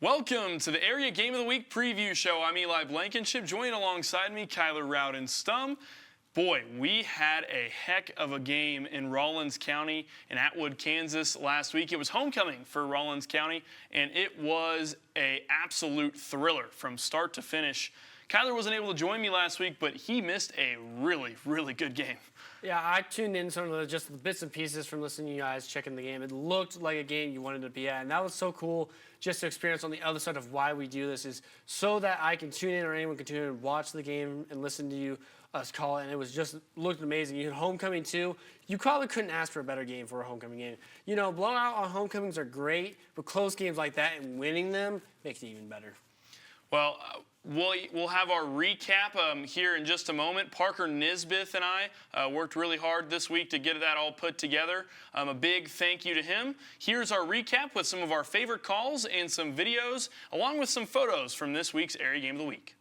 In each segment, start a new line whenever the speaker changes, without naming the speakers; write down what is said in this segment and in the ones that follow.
Welcome to the Area Game of the Week preview show. I'm Eli Blankinship, joined alongside me, Kyler Rowden-Stum. Boy, we had a heck of a game in Rawlins County in Atwood, Kansas last week. It was homecoming for Rawlins County, and it was an absolute thriller from start to finish. Kyler wasn't able to join me last week, but he missed a really, really good game.
Yeah, I tuned in some of just the bits and pieces from listening to you guys checking the game. It looked like a game you wanted to be at, and that was so cool just to experience on the other side of why we do this is so that I can tune in or anyone can tune in and watch the game and listen to you us call it, and it was just looked amazing. You had homecoming too. You probably couldn't ask for a better game for a homecoming game. You know, blowout on homecomings are great, but close games like that and winning them makes it even better.
Well, we'll have our recap here in just a moment. Parker Nisbeth and I worked really hard this week to get that all put together. A big thank you to him. Here's our recap with some of our favorite calls and some videos, along with some photos from this week's Area Game of the Week.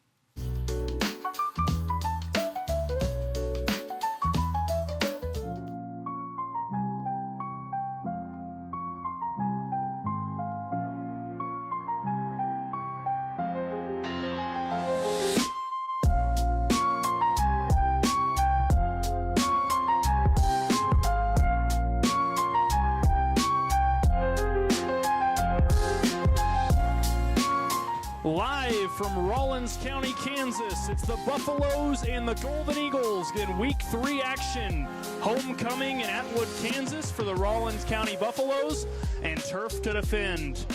Live from Rawlins County, Kansas, it's the Buffaloes and the Golden Eagles in Week 3 action. Homecoming in Atwood, Kansas for the Rawlins County Buffaloes, and turf to defend.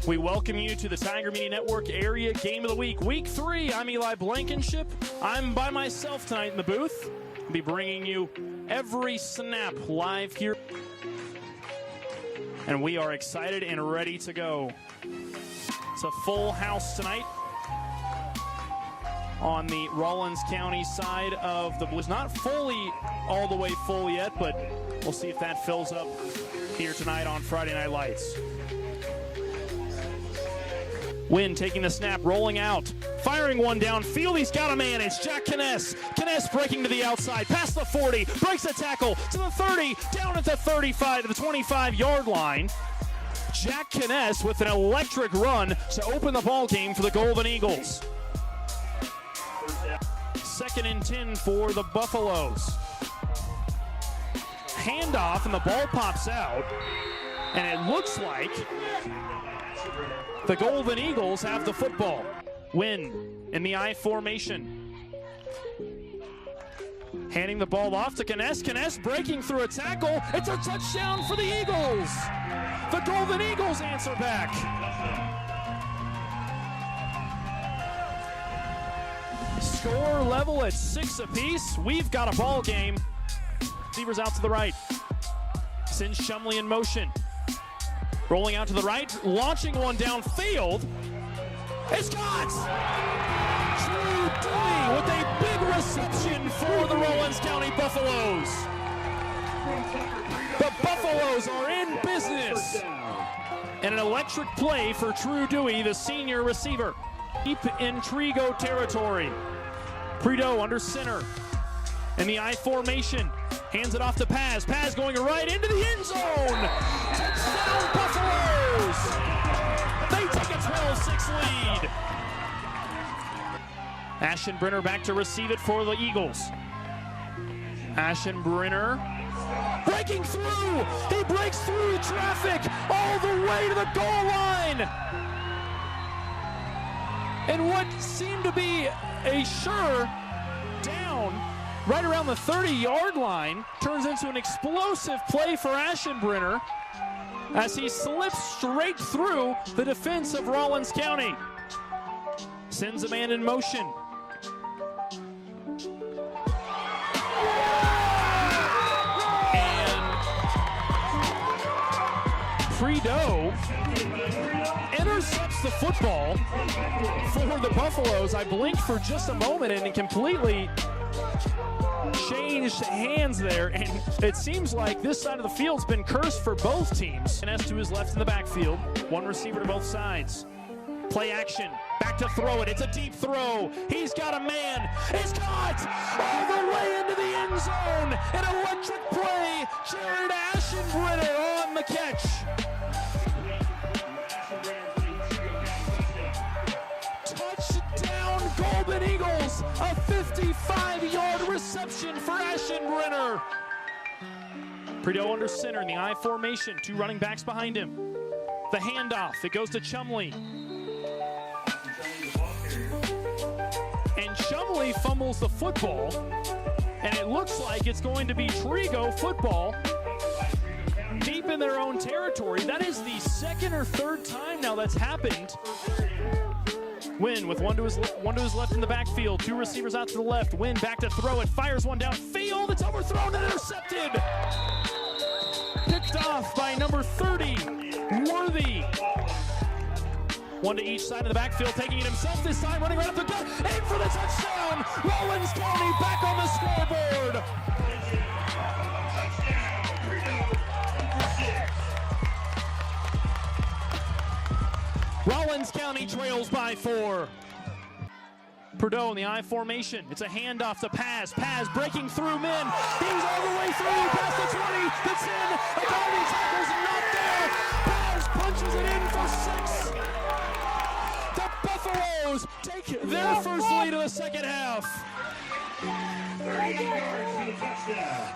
We welcome you to the Tiger Media Network Area Game of the Week. Week 3, I'm Eli Blankinship. I'm by myself tonight in the booth. I'll be bringing you every snap live here. And we are excited and ready to go. It's a full house tonight on the Rawlins County side of the Blues. Not fully all the way full yet, but we'll see if that fills up here tonight on Friday Night Lights. Wynn taking the snap, rolling out, firing one downfield. He's got a man. It's Jack Kness. Kness breaking to the outside, past the 40, breaks the tackle to the 30, down at the 35 to the 25-yard line. Jack Kness with an electric run to open the ball game for the Golden Eagles. 2nd and 10 for the Buffaloes. Handoff and the ball pops out, and it looks like the Golden Eagles have the football. Wynn in the I formation. Handing the ball off to Kness. Kness breaking through a tackle. It's a touchdown for the Eagles. The Golden Eagles answer back. Score level at 6 apiece. We've got a ball game. Receivers out to the right. Sends Shumley in motion. Rolling out to the right, launching one downfield. It's got Drew Dewey with a big reception for the Rawlins County Buffaloes. The Buffaloes are in business. And an electric play for Drew Dewey, the senior receiver. Deep in Trigo territory. Prideaux under center. In the I formation. Hands it off to Paz. Paz going right into the end zone. Touchdown Buffaloes. They take a 12-6 lead. Ashenbrenner back to receive it for the Eagles. Ashenbrenner breaking through. He breaks through traffic all the way to the goal line. And what seemed to be a sure down right around the 30-yard line turns into an explosive play for Ashenbrenner as he slips straight through the defense of Rawlins County. Sends a man in motion. And Prideaux intercepts the football for the Buffaloes. I blinked for just a moment and it completely changed hands there, and it seems like this side of the field's been cursed for both teams. And as to his left in the backfield, one receiver to both sides. Play action, back to throw it, it's a deep throw, he's got a man, it's caught all the way into the end zone, an electric play, Jared Ashenbrenner on the catch. Golden Eagles, a 55-yard reception for Aschenbrenner. Prideaux under center in the I formation, 2 running backs behind him. The handoff, it goes to Chumley. And Chumley fumbles the football, and it looks like it's going to be Trigo football deep in their own territory. That is the 2nd or 3rd time now that's happened. Wynn with one to his left in the backfield, 2 receivers out to the left. Wynn back to throw it, fires one downfield, it's overthrown and intercepted. Picked off by number 30, Worthy. 1 to each side of the backfield, taking it himself this time, running right up the gut, aim for the touchdown! Rollins County back on the scoreboard! Rollins County trails by 4. Prideaux in the I formation. It's a handoff to Paz. Paz breaking through men. He's all the way through past the 20. That's in. A diving tackle's not there. Paz punches it in for 6. The Buffaloes take their first lead of the second half.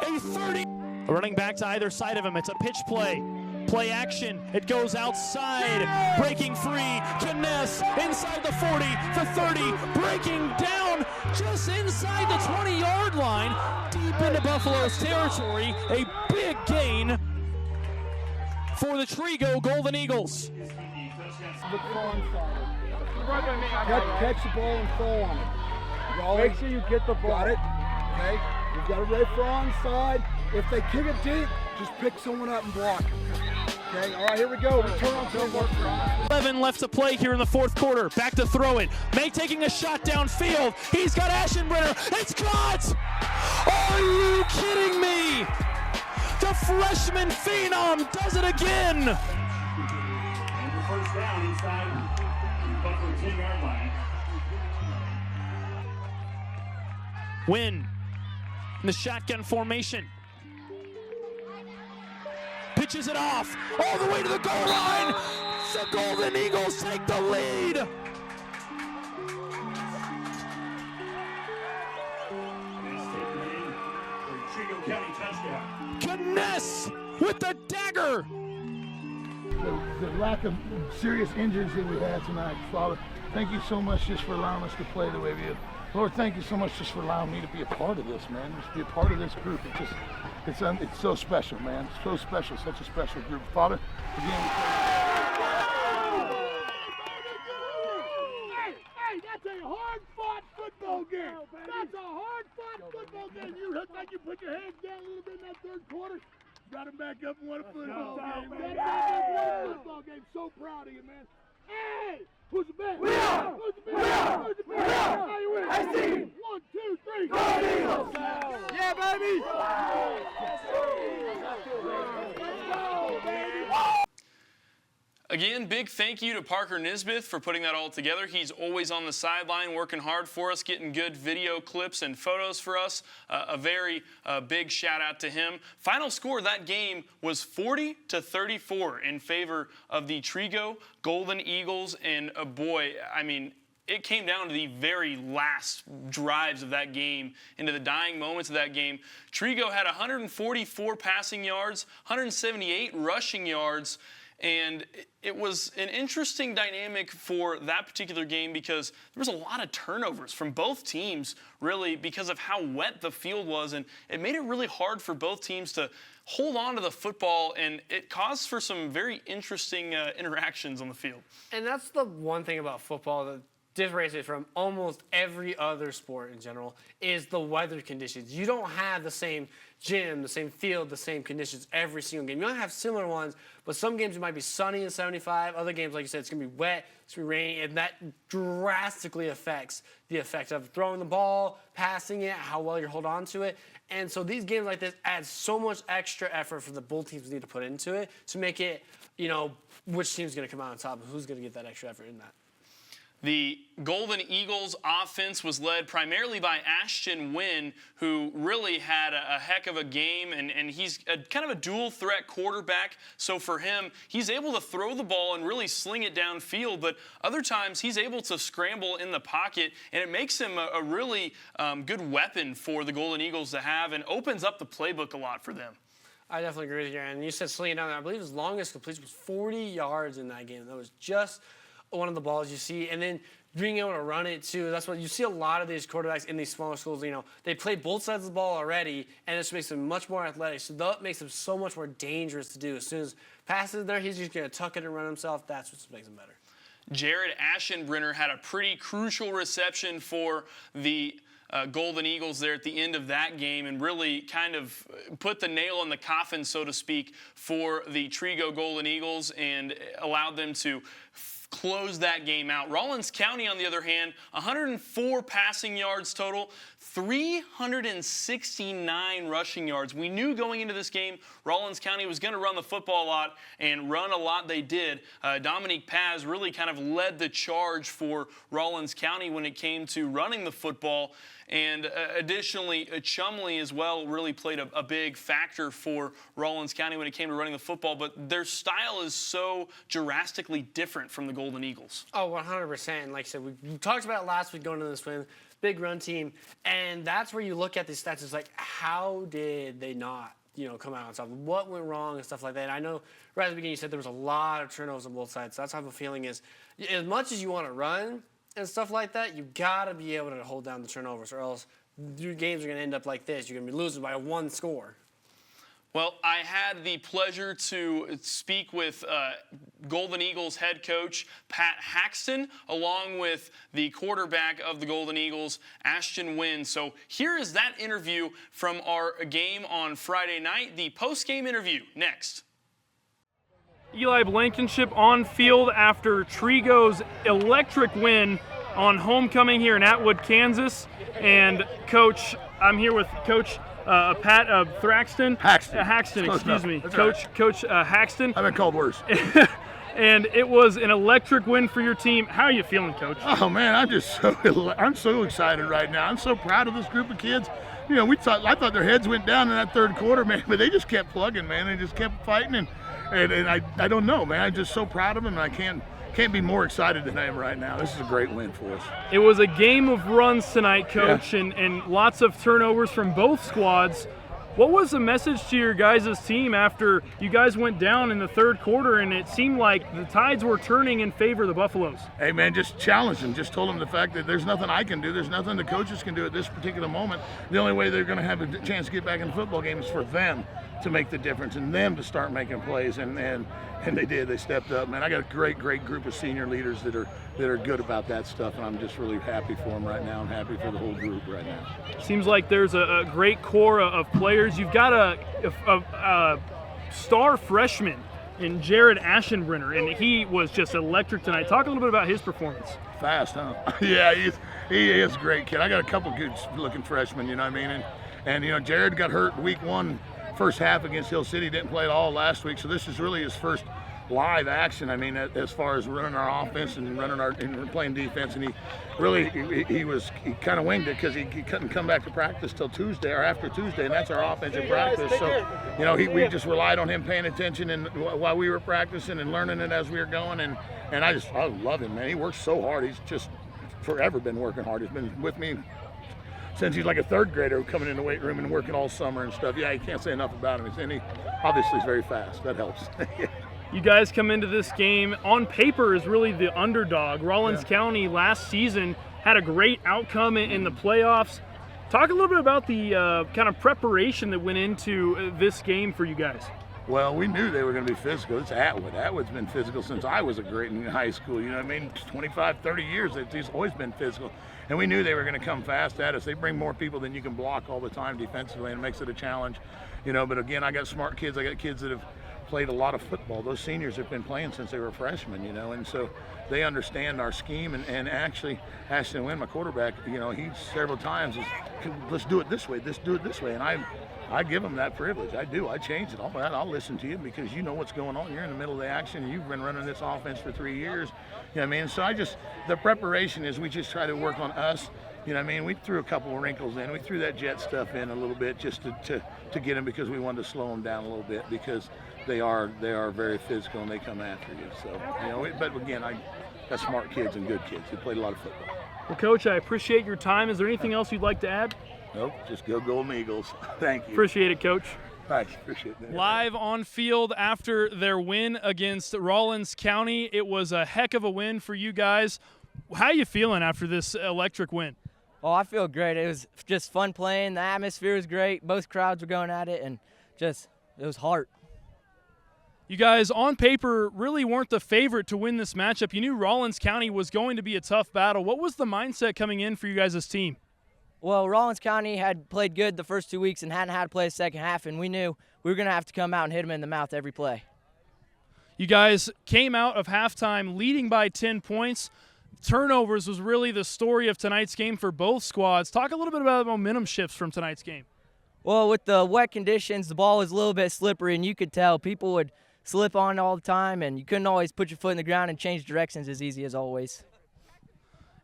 A 30. Running back to either side of him. It's a pitch play. Play action, it goes outside, breaking free, Kness inside the 40, the 30, breaking down just inside the 20-yard line, deep into Buffalo's territory, a big gain for the Trigo Golden Eagles.
Catch the ball and fall on it. Make sure you get the ball. Got it? Okay. You've got it right for onside. If they kick it deep, just pick someone up and block. Okay, all right, here we go. Return on field.
11 left to play here in the 4th quarter. Back to throw it. May taking a shot downfield. He's got Aschenbrenner. It's caught! Are you kidding me? The freshman phenom does it again.
And the first down inside Buffalo 10-yard line.
Wynn in the shotgun formation. Pitches it off all the way to the goal line. The Golden Eagles take the lead. Kness with the dagger.
The lack of serious injuries that we had tonight, Father, thank you so much just for allowing us to play the way we did. Lord, thank you so much just for allowing me to be a part of this, man. Just be a part of this group. It's so special, man. It's so special, such a special group. Father, again, we
Hey, that's a hard-fought football game. That's a hard-fought football game. You look like you put your hands down a little bit in that 3rd quarter. Got him back up and won a football game. Got him back up and won a football game. So proud of you, man. Hey, who's the best? We are. Who's the best? We are. Who's the best? We are. How you win? I see. 1, 2, 3. Go Eagles! Yeah, baby.
Again, big thank you to Parker Nisbeth for putting that all together. He's always on the sideline working hard for us, getting good video clips and photos for us. A very big shout out to him. Final score of that game was 40-34 in favor of the Trigo Golden Eagles. And boy, I mean, it came down to the very last drives of that game, into the dying moments of that game. Trigo had 144 passing yards, 178 rushing yards. And it was an interesting dynamic for that particular game because there was a lot of turnovers from both teams, really, because of how wet the field was. And it made it really hard for both teams to hold on to the football, and it caused for some very interesting interactions on the field.
And that's the one thing about football that differentiates it from almost every other sport in general is the weather conditions. You don't have the same gym, the same field, the same conditions every single game. You might have similar ones, but some games it might be sunny and 75. Other games, like you said, it's going to be wet, it's going to be rainy, and that drastically affects the effect of throwing the ball, passing it, how well you hold on to it. And so these games like this add so much extra effort for the both teams need to put into it to make it, you know, which team's going to come out on top and who's going to get that extra effort in that.
The Golden Eagles offense was led primarily by Ashton Wynn, who really had a heck of a game, and he's kind of a dual threat quarterback. So for him, he's able to throw the ball and really sling it downfield, but other times he's able to scramble in the pocket, and it makes him a really good weapon for the Golden Eagles to have and opens up the playbook a lot for them.
I definitely agree with you, and you said slinging down there. I believe his longest completion was 40 yards in that game. That was just one of the balls you see, and then being able to run it too. That's what you see a lot of these quarterbacks in these smaller schools. You know, they play both sides of the ball already, and it just makes them much more athletic. So that makes them so much more dangerous to do. As soon as passes there, he's just going to tuck it and run himself. That's what makes him better.
Jared Aschenbrenner had a pretty crucial reception for the Golden Eagles there at the end of that game and really kind of put the nail in the coffin, so to speak, for the Trigo Golden Eagles and allowed them to close that game out. Rawlins County, on the other hand, 104 passing yards total, 369 rushing yards. We knew going into this game, Rawlins County was going to run the football a lot, and run a lot they did. Dominique Paz really kind of led the charge for Rawlins County when it came to running the football. And additionally, Chumley as well really played a big factor for Rawlins County when it came to running the football. But their style is so drastically different from the Golden Eagles.
Oh, 100%. Like I said, we talked about it last week going into this win. Big run team. And that's where you look at these stats. It's like, how did they not, come out on top? What went wrong and stuff like that? And I know right at the beginning you said there was a lot of turnovers on both sides. So that's how I have a feeling is, as much as you want to run and stuff like that, you got to be able to hold down the turnovers, or else your games are going to end up like this. You're going to be losing by one score.
Well, I had the pleasure to speak with Golden Eagles head coach Pat Haxton, along with the quarterback of the Golden Eagles, Ashton Wynn. So here is that interview from our game on Friday night, the post-game interview next.
Eli Blankinship on field after Trigo's electric win on homecoming here in Atwood, Kansas. And Coach, I'm here with Coach Pat Haxton, excuse me. Coach Haxton.
I've been called worse.
And it was an electric win for your team. How are you feeling, Coach?
Oh man, I'm so excited right now. I'm so proud of this group of kids. I thought their heads went down in that third quarter, man, but they just kept plugging, man. They just kept fighting, and I don't know, man. I'm just so proud of them, and I can't be more excited than I am right now. This is a great win for us.
It was a game of runs tonight, Coach, and lots of turnovers from both squads. What was the message to your guys' team after you guys went down in the third quarter and it seemed like the tides were turning in favor of the Buffaloes?
Hey, man, just challenge them. Just told them the fact that there's nothing I can do. There's nothing the coaches can do at this particular moment. The only way they're going to have a chance to get back in the football game is for them to make the difference and them to start making plays. And they did. They stepped up, man. I got a great group of senior leaders that are good about that stuff, and I'm just really happy for them right now. I'm happy for the whole group right now.
Seems like there's a great core of players. You've got a star freshman in Jared Aschenbrenner, and he was just electric tonight. Talk a little bit about his performance.
Fast, huh? Yeah, he is a great kid. I got a couple good-looking freshmen, you know what I mean? And Jared got hurt week one, first half against Hill City, didn't play at all last week, so this is really his first live action. I mean, as far as running our offense and playing defense, and he kind of winged it because he couldn't come back to practice till Tuesday or after Tuesday, and that's our offensive practice. So, we just relied on him paying attention and while we were practicing and learning it as we were going, and I love him, man. He works so hard. He's just forever been working hard. He's been with me since he's like a third grader coming in the weight room and working all summer and stuff. Yeah, you can't say enough about him. And he obviously is very fast. That helps.
You guys come into this game, on paper, is really the underdog. Rawlins County last season had a great outcome in the playoffs. Talk a little bit about the kind of preparation that went into this game for you guys.
Well, we knew they were going to be physical. It's Atwood. Atwood's been physical since I was a grade in high school. You know what I mean? 25, 30 years, they've always been physical. And we knew they were going to come fast at us. They bring more people than you can block all the time defensively, and it makes it a challenge. But again, I got smart kids. I got kids that have played a lot of football. Those seniors have been playing since they were freshmen, you know, and so they understand our scheme. And actually, Ashton Wynn, my quarterback, you know, he several times is, let's do it this way, let's do it this way. And I give them that privilege. I do. I change it. I'll listen to you because you know what's going on. You're in the middle of the action. You've been running this offense for 3 years. You know what I mean? So the preparation is we just try to work on us. You know what I mean? We threw a couple of wrinkles in. We threw that jet stuff in a little bit just to get them because we wanted to slow them down a little bit because they are very physical and they come after you. So, you know, but again, I got smart kids and good kids who played a lot of football.
Well, Coach, I appreciate your time. Is there anything else you'd like to add?
Nope, just go Golden Eagles. Thank you.
Appreciate it, Coach.
Thanks, appreciate that.
Live on field after their win against Rawlins County. It was a heck of a win for you guys. How you feeling after this electric win?
Oh, I feel great. It was just fun playing. The atmosphere was great. Both crowds were going at it, and just it was heart.
You guys, on paper, really weren't the favorite to win this matchup. You knew Rawlins County was going to be a tough battle. What was the mindset coming in for you guys' team?
Well, Rawlins County had played good the first 2 weeks and hadn't had to play the second half, and we knew we were going to have to come out and hit them in the mouth every play.
You guys came out of halftime leading by 10 points. Turnovers was really the story of tonight's game for both squads. Talk a little bit about the momentum shifts from tonight's game.
Well, with the wet conditions, the ball was a little bit slippery, and you could tell people would slip on all the time, and you couldn't always put your foot in the ground and change directions as easy as always.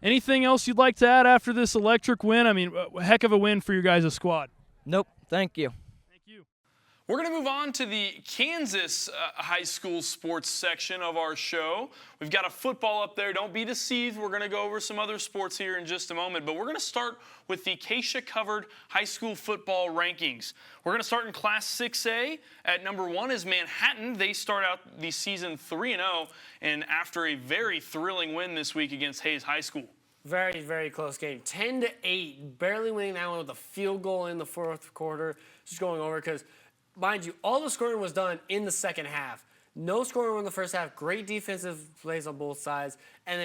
Anything else you'd like to add after this electric win? I mean, a heck of a win for your guys' squad.
Nope, thank you.
Thank you.
We're going to move on to the Kansas high school sports section of our show. We've got a football up there. Don't be deceived. We're going to go over some other sports here in just a moment. But we're going to start with the Acacia-covered high school football rankings. We're going to start in Class 6A. At number 1 is Manhattan. They start out the season 3-0, and after a very thrilling win this week against Hayes High School.
Very, very close game. 10-8, barely winning that one with a field goal in the fourth quarter. Just going over because, mind you, all the scoring was done in the second half. No scoring in the first half. Great defensive plays on both sides. And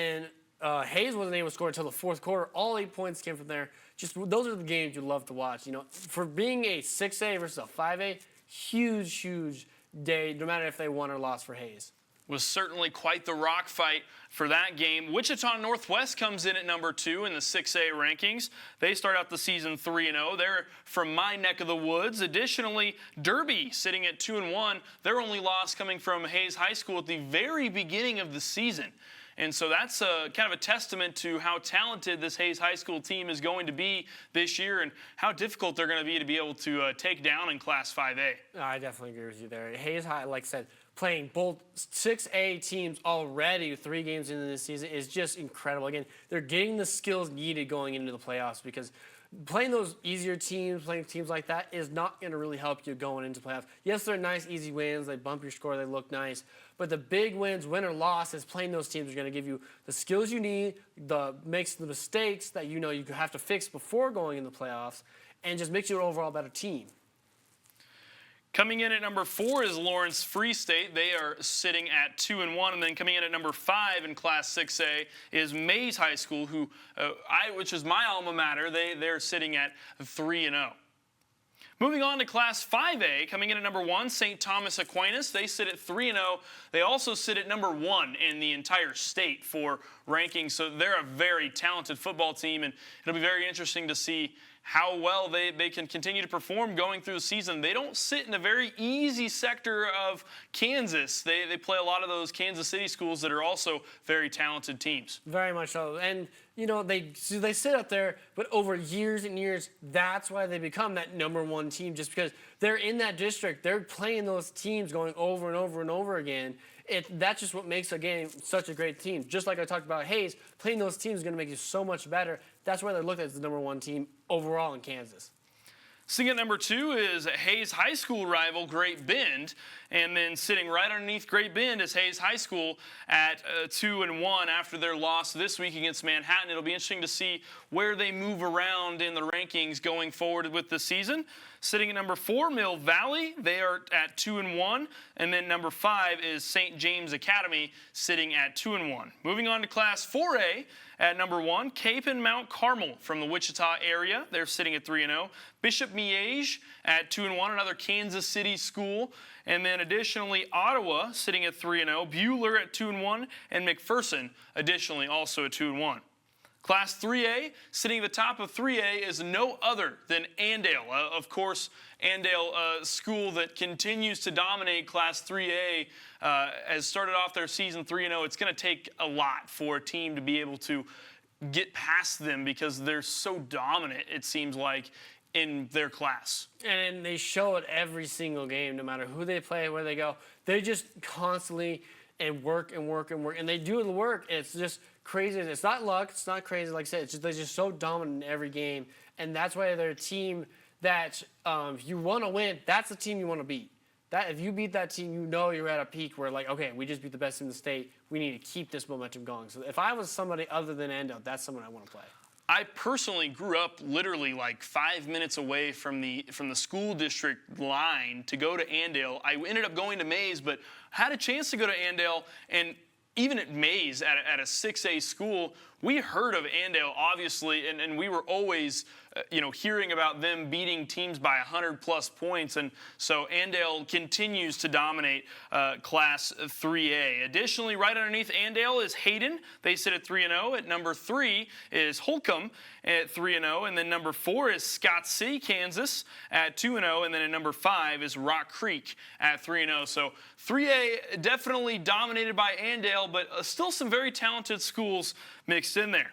then Hayes wasn't able to score until the fourth quarter. All 8 points came from there. Just those are the games you love to watch. You know, for being a 6A versus a 5A, huge, huge day, no matter if they won or lost for Hayes.
Was certainly quite the rock fight for that game. Wichita Northwest comes in at number 2 in the 6A rankings. They start out the season 3-0. They're from my neck of the woods. Additionally, Derby sitting at 2-1. Their only loss coming from Hayes High School at the very beginning of the season. And so that's kind of a testament to how talented this Hayes High School team is going to be this year and how difficult they're going to be able to take down in Class 5A.
I definitely agree with you there. Hayes High, like I said, playing both 6A teams already 3 games into this season is just incredible. Again, they're getting the skills needed going into the playoffs because playing those easier teams, playing teams like that is not going to really help you going into playoffs. Yes, they're nice, easy wins. They bump your score. They look nice. But the big wins, win or loss, is playing those teams are going to give you the skills you need, makes the mistakes that you know you have to fix before going into the playoffs, and just makes you an overall better team.
Coming in at number 4 is Lawrence Free State. They are sitting at 2-1. And then coming in at number 5 in Class 6A is Mays High School, which is my alma mater. They're sitting at 3-0. Moving on to Class 5A, coming in at number 1, St. Thomas Aquinas. They sit at 3-0. They also sit at number 1 in the entire state for rankings. So they're a very talented football team, and it'll be very interesting to see how well they can continue to perform going through the season. They don't sit in a very easy sector of Kansas. They play a lot of those Kansas City schools that are also very talented teams.
Very much so. And, you know, they sit up there, but over years and years, that's why they become that number 1 team, just because they're in that district. They're playing those teams going over and over and over again. That's just what makes a game such a great team. Just like I talked about Hayes, playing those teams is going to make you so much better. That's why they're looked at as the number 1 team overall in Kansas.
Sitting at number 2 is Hayes High School rival Great Bend, and then sitting right underneath Great Bend is Hayes High School at 2-1 after their loss this week against Manhattan. It'll be interesting to see where they move around in the rankings going forward with the season. Sitting at number 4, Mill Valley, they are at 2-1, and then number 5 is St. James Academy sitting at 2-1. Moving on to Class 4A. At number 1, Cape and Mount Carmel from the Wichita area. They're sitting at 3-0. Bishop Miege at 2-1, another Kansas City school. And then additionally, Ottawa sitting at 3-0, Buhler at 2-1, and McPherson additionally also at 2-1. Class 3A, sitting at the top of 3A is no other than Andale. Of course, Andale, a school that continues to dominate Class 3A, has started off their season 3-0. It's going to take a lot for a team to be able to get past them because they're so dominant, it seems like, in their class.
And they show it every single game, no matter who they play, where they go. They just constantly work, and they do the work. It's just crazy. It's not luck. It's not crazy. Like I said, they're just so dominant in every game, and that's why they're a team that if you want to win, that's the team you want to beat. That if you beat that team, you know you're at a peak where, like, okay, we just beat the best team in the state. We need to keep this momentum going. So if I was somebody other than Endo, that's someone I want to play.
I personally grew up literally like 5 minutes away from the school district line to go to Andale. I ended up going to Mays, but had a chance to go to Andale, and even at Mays, at a 6A school, we heard of Andale, obviously, and we were always, hearing about them beating teams by 100-plus points. And so Andale continues to dominate Class 3A. Additionally, right underneath Andale is Hayden. They sit at 3-0. At number 3 is Holcomb at 3-0. And then number 4 is Scott City, Kansas at 2-0. And then at number 5 is Rock Creek at 3-0. So 3A definitely dominated by Andale, but still some very talented schools mixed in there.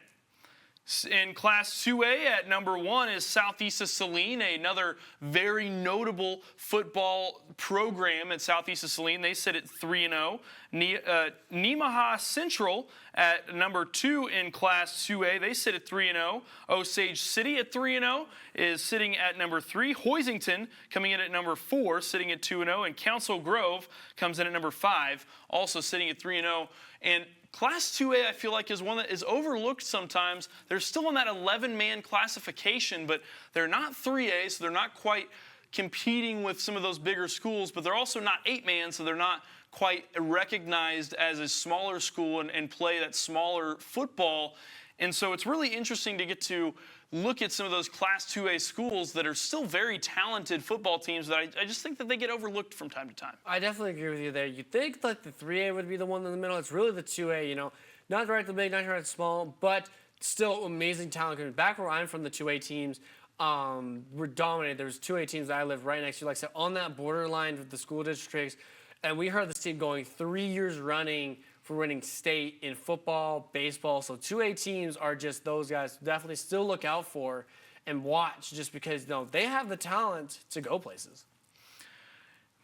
In Class 2A at number 1 is Southeast of Saline, another very notable football program at Southeast of Saline. They sit at 3-0. Nemaha Central at number 2 in Class 2A. They sit at 3-0. Osage City at 3-0 is sitting at number 3. Hoisington coming in at number 4, sitting at 2-0. And Council Grove comes in at number 5, also sitting at 3-0. And Class 2A, I feel like, is one that is overlooked sometimes. They're still in that 11-man classification, but they're not 3A, so they're not quite competing with some of those bigger schools, but they're also not 8-man, so they're not quite recognized as a smaller school and play that smaller football. And so it's really interesting to get to look at some of those Class 2A schools that are still very talented football teams that I just think that they get overlooked from time to time.
I definitely agree with you there. You'd think that the 3A would be the one in the middle. It's really the 2A, Not right the big, not right the small, but still amazing talent. Back where I'm from, the 2A teams were dominated. There was 2A teams that I lived right next to, like I said, on that borderline with the school districts. And we heard this team going 3 years running for winning state in football, baseball. So 2A teams are just those guys to definitely still look out for and watch, just because they have the talent to go places.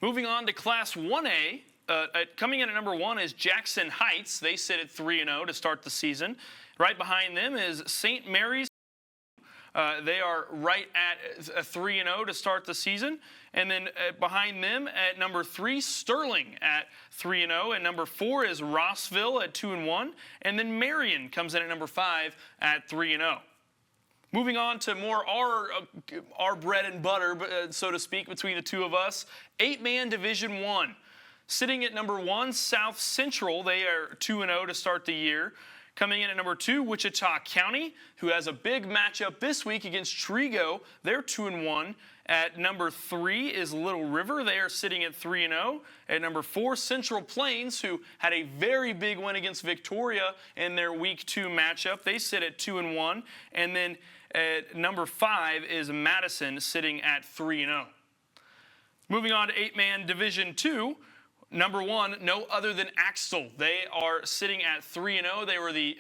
Moving on to Class 1A, coming in at number 1 is Jackson Heights. They sit at 3-0 to start the season. Right behind them is St. Mary's. They are right at 3-0 to start the season. And then behind them at number 3, Sterling at 3-0. And number 4 is Rossville at 2-1. And then Marion comes in at number 5 at 3-0. Moving on to more our bread and butter, so to speak, between the two of us. 8-man Division 1. Sitting at number 1, South Central. They are 2-0 to start the year. Coming in at number 2, Wichita County, who has a big matchup this week against Trigo. They're 2-1. At number 3 is Little River. They are sitting at 3-0. At number 4, Central Plains, who had a very big win against Victoria in their Week 2 matchup. They sit at 2-1. And then at number 5 is Madison, sitting at 3-0. Moving on to 8-man Division 2. Number 1, no other than Axtell. They are sitting at 3-0. They were the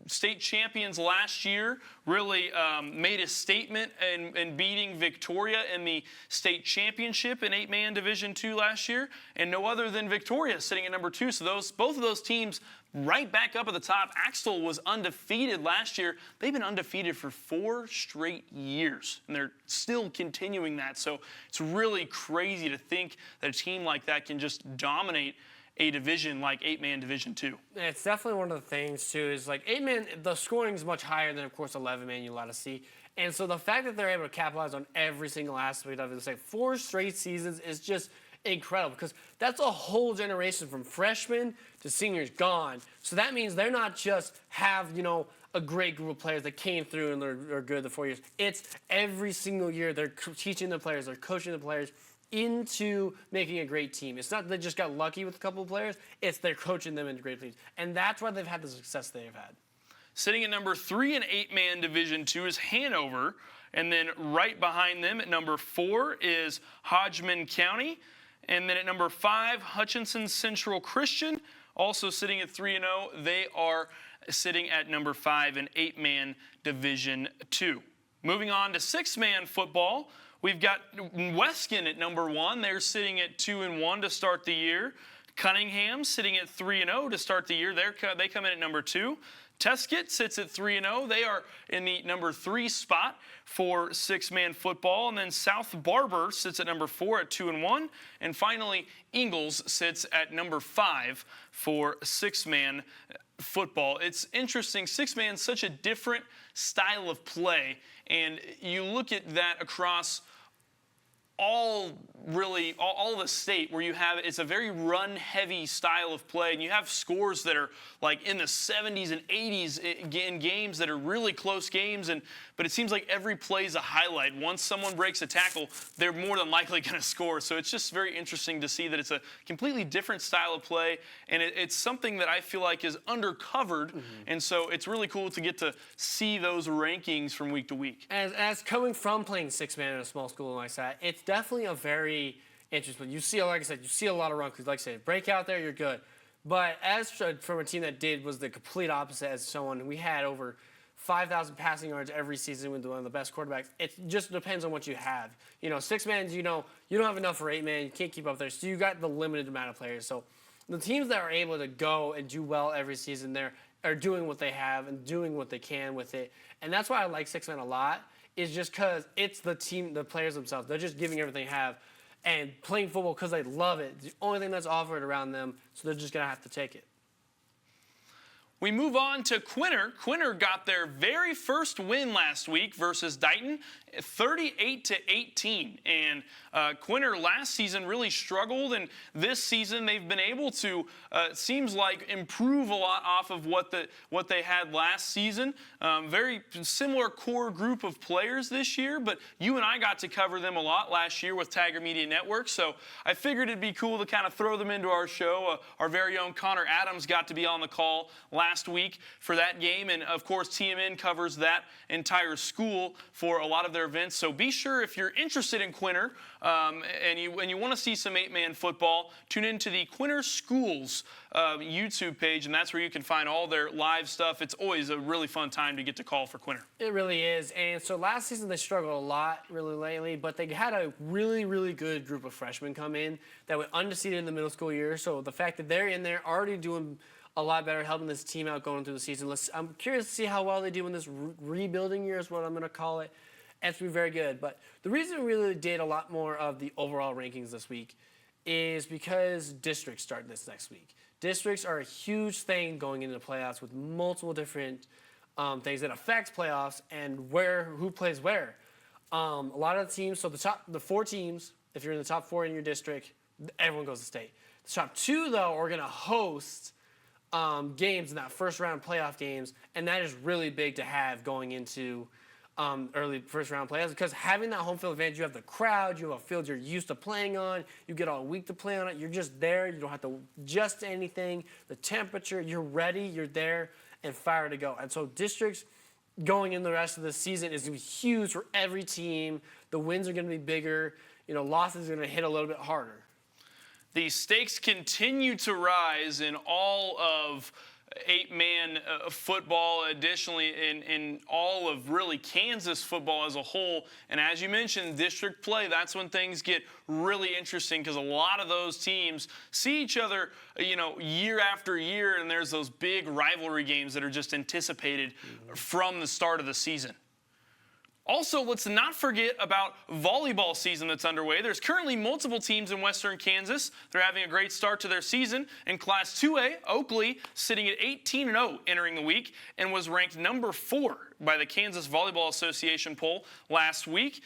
state champions last year, really made a statement in beating Victoria in the state championship in 8-man Division 2 last year. And no other than Victoria sitting at number 2. So both of those teams right back up at the top. Axtell was undefeated last year. They've been undefeated for 4 straight years, and they're still continuing that. So it's really crazy to think that a team like that can just dominate a division like 8-man Division 2.
It's definitely one of the things, too, is like 8-man, the scoring is much higher than, of course, 11-man you allowed to see. And so the fact that they're able to capitalize on every single aspect of it, it's like 4 straight seasons is just incredible because that's a whole generation from freshmen to seniors gone. So that means they're not just have, a great group of players that came through and are good the 4 years. It's every single year they're teaching the players, they're coaching the players into making a great team. It's not they just got lucky with a couple of players, it's they're coaching them into great teams. And that's why they've had the success they've had.
Sitting at number 3 in 8-man Division II is Hanover. And then right behind them at number 4 is Hodgman County. And then at number 5, Hutchinson Central Christian. Also sitting at 3-0, they are sitting at number 5 in 8-man Division II. Moving on to 6-man football, we've got Weskin at number 1. They're sitting at 2-1 to start the year. Cunningham sitting at 3-0 to start the year. They come in at number 2. Teskett sits at 3-0. They are in the number 3 spot for 6-man football. And then South Barber sits at number 4 at 2-1. And finally, Ingalls sits at number 5 for 6-man football. It's interesting. 6-man is such a different style of play. And you look at that across all the state where you have it's a very run-heavy style of play, and you have scores that are like in the 70s and 80s in games that are really close games, but it seems like every play is a highlight. Once someone breaks a tackle, they're more than likely going to score. So it's just very interesting to see that it's a completely different style of play, and it's something that I feel like is undercovered, and so it's really cool to get to see those rankings from week to week.
As coming from playing 6-man in a small school like that, it's definitely a very interesting. You see, like I said, you see a lot of run because, like I said, break out there, you're good. But as from a team that was the complete opposite as someone, we had over 5,000 passing yards every season with one of the best quarterbacks. It just depends on what you have. 6-man, you don't have enough for 8-man. You can't keep up there. So you got the limited amount of players. So the teams that are able to go and do well every season, are doing what they have and doing what they can with it. And that's why I like 6-man a lot. Is just because it's the team, the players themselves. They're just giving everything they have and playing football because they love it. It's the only thing that's offered around them, so they're just going to have to take it.
We move on to Quinter. Quinter got their very first win last week versus Dighton, 38-18. And Quinter last season really struggled, and this season they've been able to, it seems like, improve a lot off of what they had last season. Very similar core group of players this year, but you and I got to cover them a lot last year with Tiger Media Network, so I figured it'd be cool to kind of throw them into our show. Our very own Connor Adams got to be on the call last week for that game, and of course TMN covers that entire school for a lot of their events. So be sure, if you're interested in Quinter and you want to see some 8-man football, tune into the Quinter Schools YouTube page, and that's where you can find all their live stuff. It's always a really fun time to get to call for Quinter.
It really is. And so last season they struggled a lot really lately, but they had a really, really good group of freshmen come in that were undefeated in the middle school year. So the fact that they're in there already doing a lot better, helping this team out going through the season. I'm curious to see how well they do in this rebuilding year is what I'm going to call it. And it's been very good. But the reason we really did a lot more of the overall rankings this week is because districts start this next week. Districts are a huge thing going into the playoffs with multiple different things that affects playoffs and who plays where. A lot of the teams, so the 4 teams, if you're in the top 4 in your district, everyone goes to state. The top 2, though, are going to host games in that first round playoff games, and that is really big to have going into early first round playoffs, because having that home field advantage, you have the crowd, you have a field you're used to playing on, you get all week to play on it, you're just there, you don't have to adjust anything, the temperature, you're ready, you're there, and fire to go. And so districts going in the rest of the season is going to be huge for every team. The wins are going to be bigger, losses are going to hit a little bit harder.
The stakes continue to rise in all of 8-man football, additionally in all of really Kansas football as a whole. And as you mentioned, district play, that's when things get really interesting, because a lot of those teams see each other, year after year, and there's those big rivalry games that are just anticipated from the start of the season. Also, let's not forget about volleyball season that's underway. There's currently multiple teams in Western Kansas. They're having a great start to their season. In Class 2A, Oakley sitting at 18-0 entering the week and was ranked number 4 by the Kansas Volleyball Association poll last week.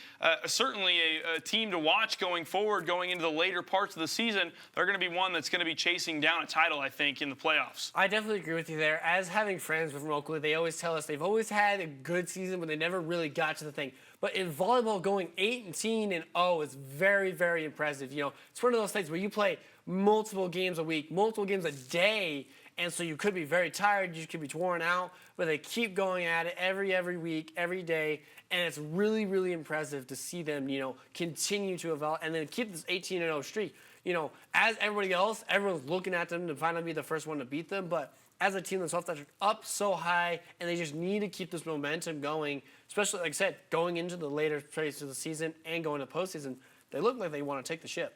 Certainly a team to watch going forward, going into the later parts of the season. They're going to be one that's going to be chasing down a title, I think, in the playoffs.
I definitely agree with you there. As having friends from Oakley, they always tell us they've always had a good season, but they never really got to the thing. But in volleyball, going 18-0 is very, very impressive. You know, it's one of those things where you play multiple games a week, multiple games a day, and so you could be very tired, you could be worn out, but they keep going at it every week, every day, and it's really, really impressive to see them, you know, continue to evolve and then keep this 18-0 streak. You know, as everybody else, everyone's looking at them to finally be the first one to beat them, but as a team themselves that's up so high, and they just need to keep this momentum going, especially, like I said, going into the later phase of the season and going to postseason, they look like they want to take the ship.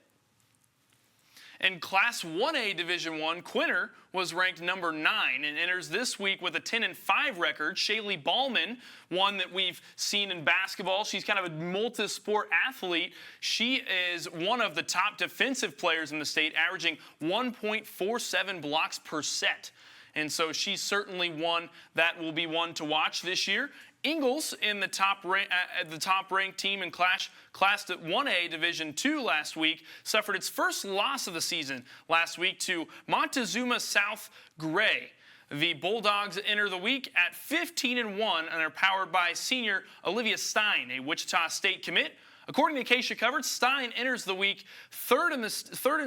In Class 1A Division I, Quinter was ranked number 9 and enters this week with a 10-5 record. Shaylee Ballman, one that we've seen in basketball. She's kind of a multi-sport athlete. She is one of the top defensive players in the state, averaging 1.47 blocks per set. And so she's certainly one that will be one to watch this year. Ingalls in the top-ranked team in Class 1A Division II last week suffered its first loss of the season last week to Montezuma South Gray. The Bulldogs enter the week at 15-1 and are powered by senior Olivia Stein, a Wichita State commit. According to Acacia Covered, Stein enters the week third in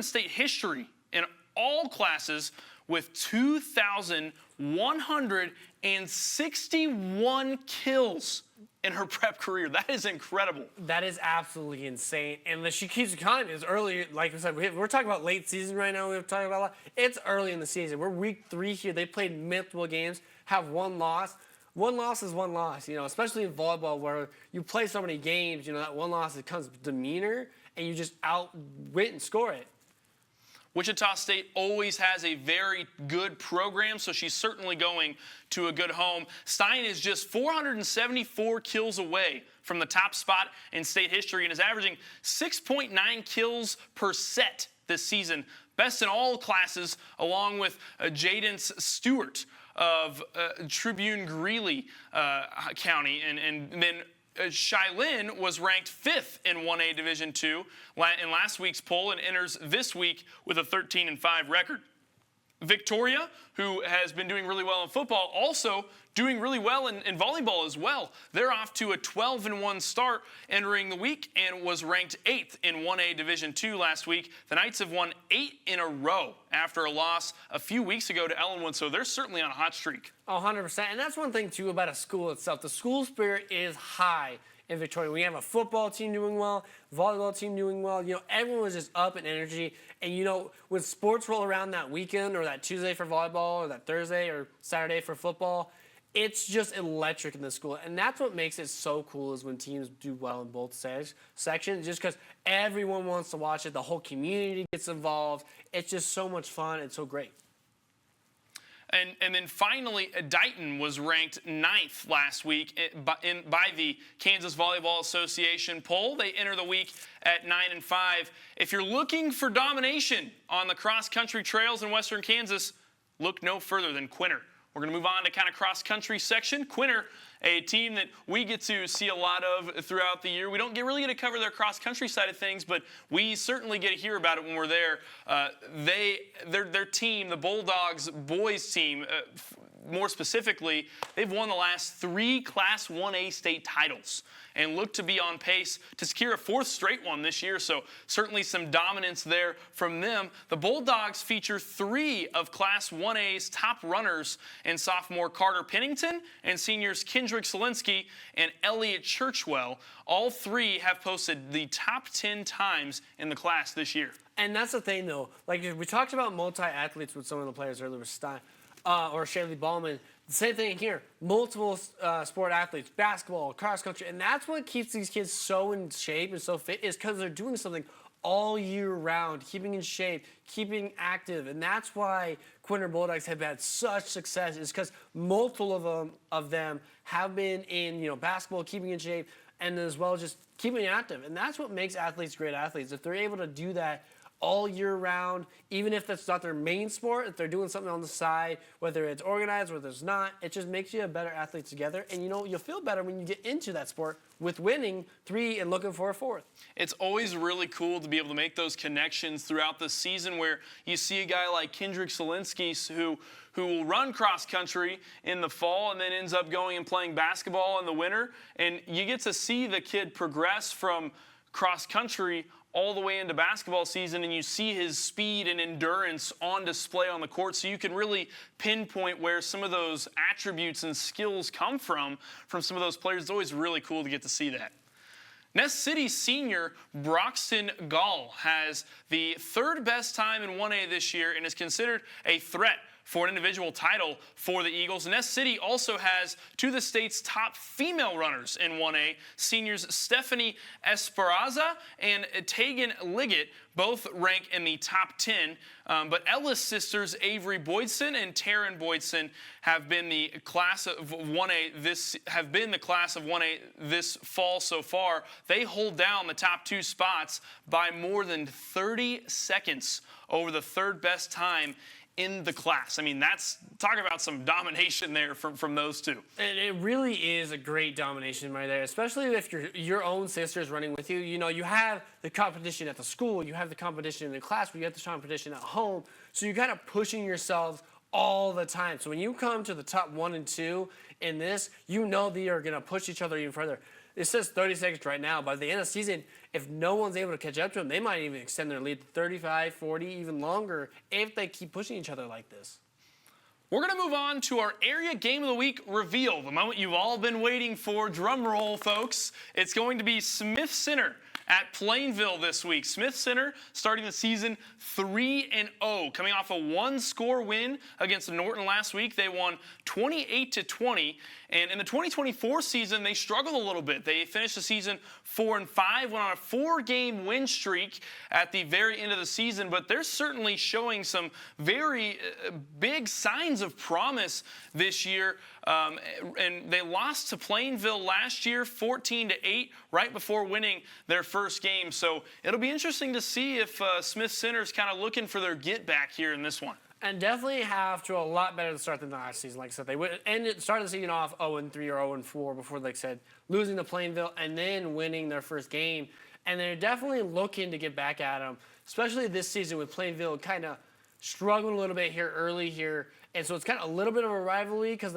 state history in all classes with 2,161 kills in her prep career. That is incredible.
That is absolutely insane. And she keeps coming. It's early, like I said, we're talking about late season right now. We're talking about a lot. It's early in the season. We're week 3 here. They played multiple games, have one loss. One loss is one loss, you know, especially in volleyball where you play so many games, you know, that one loss becomes demeanor and you just outwit and score it.
Wichita State always has a very good program, so she's certainly going to a good home. Stein is just 474 kills away from the top spot in state history and is averaging 6.9 kills per set this season. Best in all classes, along with Jadence Stewart of Tribune Greeley County. And then Shylin was ranked 5th in 1A Division II in last week's poll and enters this week with a 13-5 record. Victoria, who has been doing really well in football, also doing really well in volleyball as well. They're off to a 12-1 start entering the week and was ranked 8th in 1A Division II last week. The Knights have won 8 in a row after a loss a few weeks ago to Ellenwood, so they're certainly on a hot streak.
100%. And that's one thing, too, about a school itself. The school spirit is high in Victoria. We have a football team doing well, volleyball team doing well. You know, everyone was just up in energy. And, you know, when sports roll around that weekend or that Tuesday for volleyball or that Thursday or Saturday for football, it's just electric in the school. And that's what makes it so cool is when teams do well in both sections, just because everyone wants to watch it. The whole community gets involved. It's just so much fun. It's so great.
And then finally, Dighton was ranked 9th last week by the Kansas Volleyball Association poll. They enter the week at 9-5. If you're looking for domination on the cross-country trails in Western Kansas, look no further than Quinter. We're going to move on to kind of cross-country section. Quinter, a team that we get to see a lot of throughout the year. We don't really get to cover their cross-country side of things, but we certainly get to hear about it when we're there. Their team, the Bulldogs boys team, more specifically, they've won the last 3 Class 1A state titles and look to be on pace to secure a 4th straight one this year. So certainly some dominance there from them. The Bulldogs feature 3 of Class 1A's top runners in sophomore Carter Pennington and seniors Kendrick Solinsky and Elliot Churchwell. All 3 have posted the top 10 times in the class this year.
And that's the thing, though. Like, we talked about multi-athletes with some of the players earlier with Stein or Shaylee Ballman. The same thing here. Multiple sport athletes, basketball, cross country, and that's what keeps these kids so in shape and so fit is because they're doing something all year round, keeping in shape, keeping active. And that's why Quinter Bulldogs have had such success, is because multiple of them have been in, basketball, keeping in shape, and as well just keeping active. And that's what makes athletes great athletes. If they're able to do that all year round, even if that's not their main sport, if they're doing something on the side, whether it's organized, whether it's not, it just makes you a better athlete together. And you'll feel better when you get into that sport with winning 3 and looking for a 4th.
It's always really cool to be able to make those connections throughout the season, where you see a guy like Kendrick Solinsky who will run cross country in the fall and then ends up going and playing basketball in the winter. And you get to see the kid progress from cross country all the way into basketball season, and you see his speed and endurance on display on the court, so you can really pinpoint where some of those attributes and skills come from some of those players. It's always really cool to get to see that. Ness City senior Broxton Gall has the 3rd best time in 1A this year and is considered a threat for an individual title for the Eagles. Ness City also has 2 of the state's top female runners in 1A. Seniors Stephanie Esperanza and Tegan Liggett both rank in the top 10. But Ellis sisters Avery Boydson and Taryn Boydson have been the class of 1A this fall so far. They hold down the top 2 spots by more than 30 seconds over the 3rd best time in the class. I mean, talk about some domination there from those 2.
And it really is a great domination right there, especially if your own sister's running with you. You have the competition at the school, you have the competition in the class, but you have the competition at home. So you're kind of pushing yourselves all the time. So when you come to the top 1 and 2 in this, they are going to push each other even further. It says 30 seconds right now, but at the end of the season, if no one's able to catch up to them, they might even extend their lead to 35, 40, even longer if they keep pushing each other like this.
We're going to move on to our Area Game of the Week reveal, the moment you've all been waiting for. Drum roll, folks. It's going to be Smith Center at Plainville this week. Smith Center starting the season 3-0, coming off a 1-score win against Norton last week. They won 28-20, and in the 2024 season, they struggled a little bit. They finished the season 4-5, went on a 4-game win streak at the very end of the season, but they're certainly showing some very big signs of promise this year. And they lost to Plainville last year 14-8 right before winning their first game. So it'll be interesting to see if Smith Center's kind of looking for their get back here in this one.
And definitely have to a lot better to start than the last season. Like I said, they started the season off 0-3 or 0-4 before, like I said, losing to Plainville and then winning their first game. And they're definitely looking to get back at them, especially this season with Plainville kind of struggling a little bit here early here. And so it's kind of a little bit of a rivalry because,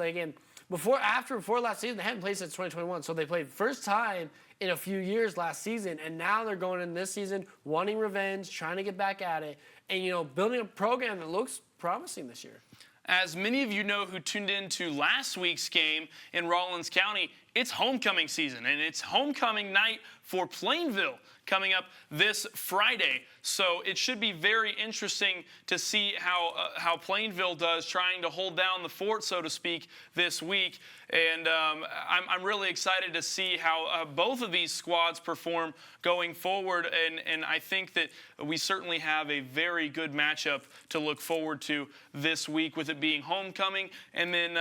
before last season, they hadn't played since 2021. So they played first time in a few years last season, and now they're going in this season wanting revenge, trying to get back at it, and building a program that looks promising this year.
As many of you know who tuned in to last week's game in Rawlins County, it's homecoming season, and it's homecoming night for Plainville coming up this Friday. So it should be very interesting to see how Plainville does trying to hold down the fort, so to speak, this week. And I'm really excited to see how both of these squads perform going forward. And I think that we certainly have a very good matchup to look forward to this week, with it being homecoming. And then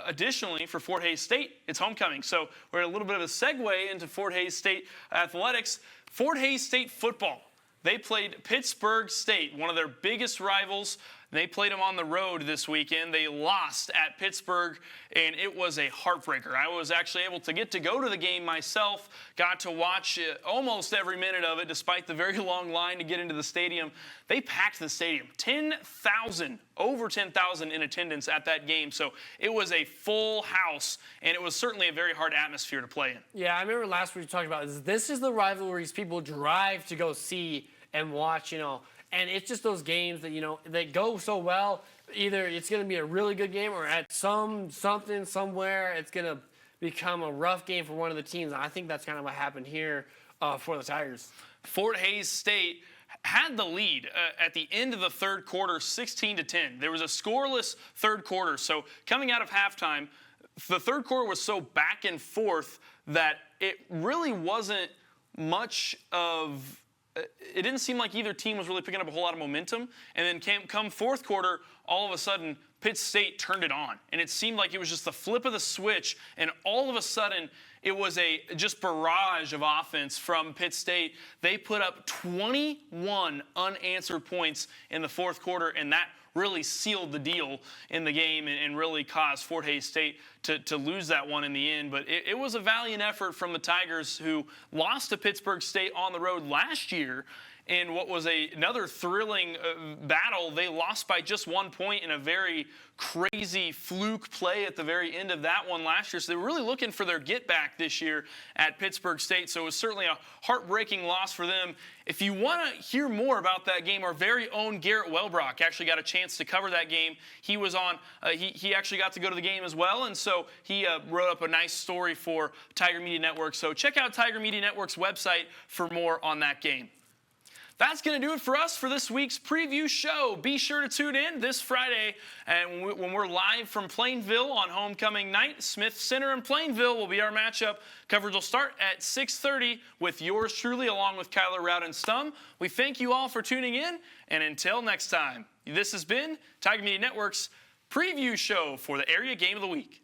additionally, for Fort Hays State, it's homecoming. So we're at a little bit of a segue into Fort Hays State athletics. Fort Hays State football. They played Pittsburgh State, one of their biggest rivals. They played them on the road this weekend. They lost at Pittsburgh, and it was a heartbreaker. I was actually able to go to the game myself, got to watch almost every minute of it, despite the very long line to get into the stadium. They packed the stadium, over 10,000 in attendance at that game. So it was a full house, and it was certainly a very hard atmosphere to play in.
Yeah, I remember last week we talked about this is the rivalries people drive to go see and watch, And it's just those games that, that go so well. Either it's going to be a really good game, or at somewhere, it's going to become a rough game for one of the teams. And I think that's kind of what happened here for the Tigers.
Fort Hays State had the lead at the end of the third quarter, 16-10. There was a scoreless third quarter. So coming out of halftime, the third quarter was so back and forth that it really wasn't much of it didn't seem like either team was really picking up a whole lot of momentum. And then come fourth quarter, all of a sudden, Pitt State turned it on. And it seemed like it was just the flip of the switch. And all of a sudden, it was a just barrage of offense from Pitt State. They put up 21 unanswered points in the fourth quarter, and that really sealed the deal in the game and really caused Fort Hays State to lose that one in the end. But it was a valiant effort from the Tigers, who lost to Pittsburgh State on the road last year in what was another thrilling battle. They lost by just 1 point in a very crazy fluke play at the very end of that one last year. So they were really looking for their get back this year at Pittsburgh State. So it was certainly a heartbreaking loss for them. If you want to hear more about that game, our very own Garrett Welbrock actually got a chance to cover that game. He was on, he actually got to go to the game as well. And so he wrote up a nice story for Tiger Media Network. So check out Tiger Media Network's website for more on that game. That's going to do it for us for this week's preview show. Be sure to tune in this Friday and when we're live from Plainville on homecoming night. Smith Center in Plainville will be our matchup. Coverage will start at 6:30 with yours truly along with Kyler Rowden-Stum. We thank you all for tuning in, and until next time, this has been Tiger Media Network's preview show for the Area Game of the Week.